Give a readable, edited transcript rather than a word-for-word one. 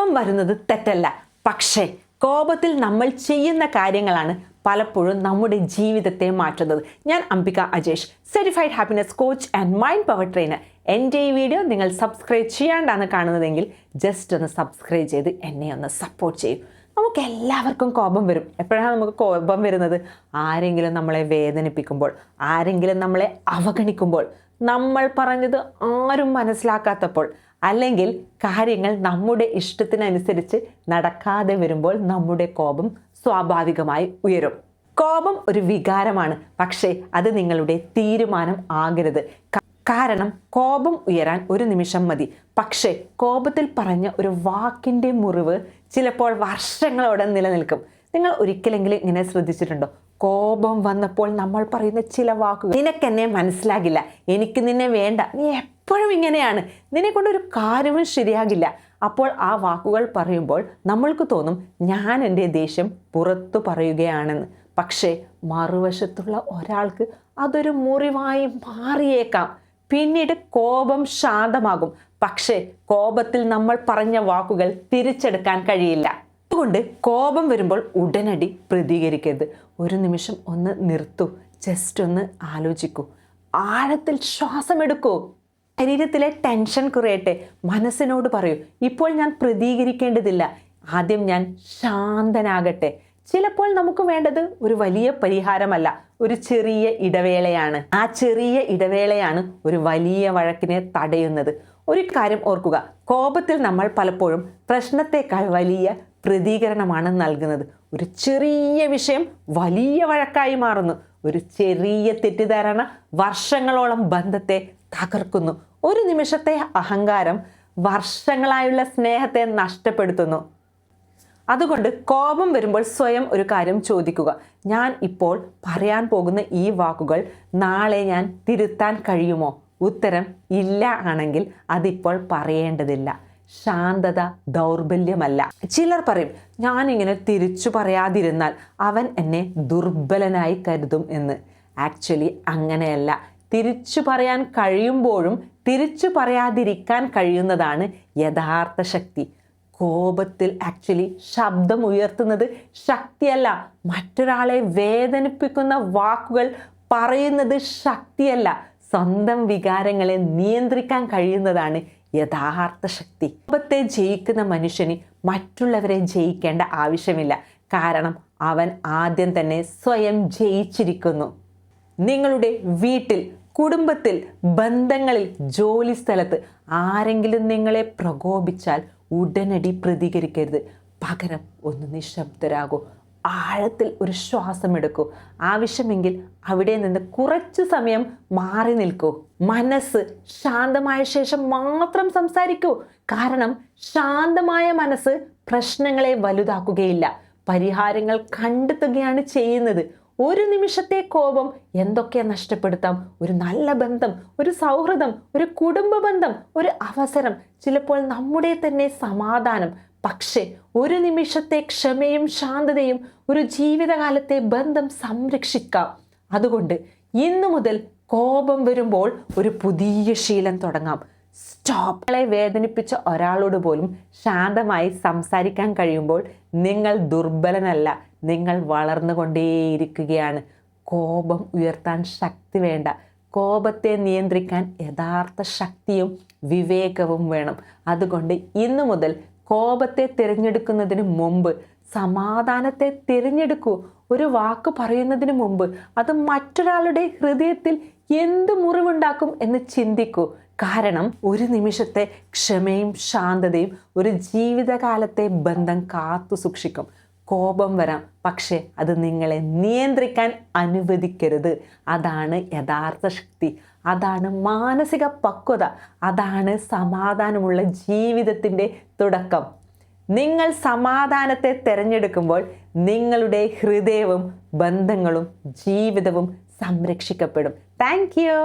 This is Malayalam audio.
കോപം വരുന്നത് തെറ്റല്ല, പക്ഷേ കോപത്തിൽ നമ്മൾ ചെയ്യുന്ന കാര്യങ്ങളാണ് പലപ്പോഴും നമ്മുടെ ജീവിതത്തെ മാറ്റുന്നത്. ഞാൻ Ambika Ajesh, certified happiness coach and mind power trainer. എൻ്റെ ഈ വീഡിയോ നിങ്ങൾ സബ്സ്ക്രൈബ് ചെയ്യാണ്ടാണ് കാണുന്നതെങ്കിൽ ജസ്റ്റ് ഒന്ന് സബ്സ്ക്രൈബ് ചെയ്ത് എന്നെ ഒന്ന് സപ്പോർട്ട് ചെയ്യും. നമുക്ക് എല്ലാവർക്കും കോപം വരും. എപ്പോഴാണ് നമുക്ക് കോപം വരുന്നത്? ആരെങ്കിലും നമ്മളെ വേദനിപ്പിക്കുമ്പോൾ, ആരെങ്കിലും നമ്മളെ അവഗണിക്കുമ്പോൾ, നമ്മൾ പറഞ്ഞത് ആരും മനസ്സിലാക്കാത്തപ്പോൾ, അല്ലെങ്കിൽ കാര്യങ്ങൾ നമ്മുടെ ഇഷ്ടത്തിനനുസരിച്ച് നടക്കാതെ വരുമ്പോൾ നമ്മുടെ കോപം സ്വാഭാവികമായി ഉയരും. കോപം ഒരു വികാരമാണ്, പക്ഷേ അത് നിങ്ങളുടെ തീരുമാനം ആകരുത്. കാരണം കോപം ഉയരാൻ ഒരു നിമിഷം മതി, പക്ഷേ കോപത്തിൽ പറഞ്ഞ ഒരു വാക്കിൻ്റെ മുറിവ് ചിലപ്പോൾ വർഷങ്ങളോടെ നിലനിൽക്കും. നിങ്ങൾ ഒരിക്കലെങ്കിലും ഇങ്ങനെ ശ്രദ്ധിച്ചിട്ടുണ്ടോ? കോപം വന്നപ്പോൾ നമ്മൾ പറയുന്ന ചില വാക്കുകൾ, നിനക്കെന്നെ മനസ്സിലാകില്ല, എനിക്ക് നിന്നെ വേണ്ട, നീ എപ്പോഴും ഇങ്ങനെയാണ്, നിന്നെ കൊണ്ടൊരു കാര്യവും ശരിയാകില്ല. അപ്പോൾ ആ വാക്കുകൾ പറയുമ്പോൾ നമ്മൾക്ക് തോന്നും ഞാൻ എൻ്റെ ദേഷ്യം പുറത്തു പറയുകയാണെന്ന്. പക്ഷേ മറുവശത്തുള്ള ഒരാൾക്ക് അതൊരു മുറിവായി മാറിയേക്കാം. പിന്നീട് കോപം ശാന്തമാകും, പക്ഷേ കോപത്തിൽ നമ്മൾ പറഞ്ഞ വാക്കുകൾ തിരിച്ചെടുക്കാൻ കഴിയില്ല. അതുകൊണ്ട് കോപം വരുമ്പോൾ ഉടനടി പ്രതികരിക്കരുത്. ഒരു നിമിഷം ഒന്ന് നിർത്തൂ, ജസ്റ്റ് ഒന്ന് ആലോചിക്കൂ, ആഴത്തിൽ ശ്വാസമെടുക്കൂ, ശരീരത്തിലെ ടെൻഷൻ കുറയട്ടെ. മനസ്സിനോട് പറയൂ, ഇപ്പോൾ ഞാൻ പ്രതികരിക്കേണ്ടതില്ല, ആദ്യം ഞാൻ ശാന്തനാകട്ടെ. ചിലപ്പോൾ നമുക്ക് വേണ്ടത് ഒരു വലിയ പരിഹാരമല്ല, ഒരു ചെറിയ ഇടവേളയാണ്. ആ ചെറിയ ഇടവേളയാണ് ഒരു വലിയ വഴക്കിനെ തടയുന്നത്. ഒരു കാര്യം ഓർക്കുക, കോപത്തിൽ നമ്മൾ പലപ്പോഴും പ്രശ്നത്തെക്കാൾ വലിയ പ്രതികരണമാണ് നൽകുന്നത്. ഒരു ചെറിയ വിഷയം വലിയ വഴക്കായി മാറുന്നു. ഒരു ചെറിയ തെറ്റിദ്ധാരണ വർഷങ്ങളോളം ബന്ധത്തെ തകർക്കുന്നു. ഒരു നിമിഷത്തെ അഹങ്കാരം വർഷങ്ങളായുള്ള സ്നേഹത്തെ നഷ്ടപ്പെടുത്തുന്നു. അതുകൊണ്ട് കോപം വരുമ്പോൾ സ്വയം ഒരു കാര്യം ചോദിക്കുക, ഞാൻ ഇപ്പോൾ പറയാൻ പോകുന്ന ഈ വാക്കുകൾ നാളെ ഞാൻ തിരുത്താൻ കഴിയുമോ? ഉത്തരം ഇല്ല ആണെങ്കിൽ അതിപ്പോൾ പറയേണ്ടതില്ല. ശാന്തത ദൗർബല്യമല്ല. ചിലർ പറയും, ഞാനിങ്ങനെ തിരിച്ചു പറയാതിരുന്നാൽ അവൻ എന്നെ ദുർബലനായി കരുതും എന്ന്. ആക്ച്വലി അങ്ങനെയല്ല. തിരിച്ചു പറയാൻ കഴിയുമ്പോഴും തിരിച്ചു പറയാതിരിക്കാൻ കഴിയുന്നതാണ് യഥാർത്ഥ ശക്തി. കോപത്തിൽ ആക്ച്വലി ശബ്ദം ഉയർത്തുന്നത് ശക്തിയല്ല, മറ്റൊരാളെ വേദനിപ്പിക്കുന്ന വാക്കുകൾ പറയുന്നത് ശക്തിയല്ല, സ്വന്തം വികാരങ്ങളെ നിയന്ത്രിക്കാൻ കഴിയുന്നതാണ് യഥാർത്ഥ ശക്തി. കോപത്തെ ജയിക്കുന്ന മനുഷ്യന് മറ്റുള്ളവരെ ജയിക്കേണ്ട ആവശ്യമില്ല, കാരണം അവൻ ആദ്യം തന്നെ സ്വയം ജയിച്ചിരിക്കുന്നു. നിങ്ങളുടെ വീട്ടിൽ, കുടുംബത്തിൽ, ബന്ധങ്ങളിൽ, ജോലി സ്ഥലത്ത് ആരെങ്കിലും നിങ്ങളെ പ്രകോപിച്ചാൽ ഉടനടി പ്രതികരിക്കരുത്. പകരം ഒന്ന് നിശബ്ദരാകൂ, ആഴത്തിൽ ഒരു ശ്വാസമെടുക്കൂ, ആവശ്യമെങ്കിൽ അവിടെ നിന്ന് കുറച്ചു സമയം മാറി നിൽക്കൂ. മനസ്സ് ശാന്തമായ ശേഷം മാത്രം സംസാരിക്കൂ. കാരണം ശാന്തമായ മനസ്സ് പ്രശ്നങ്ങളെ വലുതാക്കുകയില്ല, പരിഹാരങ്ങൾ കണ്ടെത്തുകയാണ് ചെയ്യുന്നത്. ഒരു നിമിഷത്തെ കോപം എന്തൊക്കെ നഷ്ടപ്പെടുത്താം? ഒരു നല്ല ബന്ധം, ഒരു സൗഹൃദം, ഒരു കുടുംബ ബന്ധം, ഒരു അവസരം, ചിലപ്പോൾ നമ്മുടെ തന്നെ സമാധാനം. പക്ഷേ ഒരു നിമിഷത്തെ ക്ഷമയും ശാന്തതയും ഒരു ജീവിതകാലത്തെ ബന്ധം സംരക്ഷിക്കാം. അതുകൊണ്ട് ഇന്നു മുതൽ കോപം വരുമ്പോൾ ഒരു പുതിയ ശീലം തുടങ്ങാം. സ്റ്റോപ്പ്. നിങ്ങളെ വേദനിപ്പിച്ച ഒരാളോട് പോലും ശാന്തമായി സംസാരിക്കാൻ കഴിയുമ്പോൾ നിങ്ങൾ ദുർബലനല്ല, നിങ്ങൾ വളർന്നുകൊണ്ടേയിരിക്കുകയാണ്. കോപം ഉയർത്താൻ ശക്തി വേണ്ട, കോപത്തെ നിയന്ത്രിക്കാൻ യഥാർത്ഥ ശക്തിയും വിവേകവും വേണം. അതുകൊണ്ട് ഇന്നു മുതൽ കോപത്തെ തിരഞ്ഞെടുക്കുന്നതിന് മുമ്പ് സമാധാനത്തെ തിരഞ്ഞെടുക്കൂ. ഒരു വാക്ക് പറയുന്നതിന് മുമ്പ് അത് മറ്റൊരാളുടെ ഹൃദയത്തിൽ എന്ത് മുറിവുണ്ടാക്കും എന്ന് ചിന്തിക്കൂ. കാരണം ഒരു നിമിഷത്തെ ക്ഷമയും ശാന്തതയും ഒരു ജീവിതകാലത്തെ ബന്ധം കാത്തു സൂക്ഷിക്കും. കോപം വരാം, പക്ഷേ അത് നിങ്ങളെ നിയന്ത്രിക്കാൻ അനുവദിക്കരുത്. അതാണ് യഥാർത്ഥ ശക്തി, അതാണ് മാനസിക പക്വത, അതാണ് സമാധാനമുള്ള ജീവിതത്തിൻ്റെ തുടക്കം. നിങ്ങൾ സമാധാനത്തെ തിരഞ്ഞെടുക്കുമ്പോൾ നിങ്ങളുടെ ഹൃദയവും ബന്ധങ്ങളും ജീവിതവും സംരക്ഷിക്കപ്പെടും. Thank you.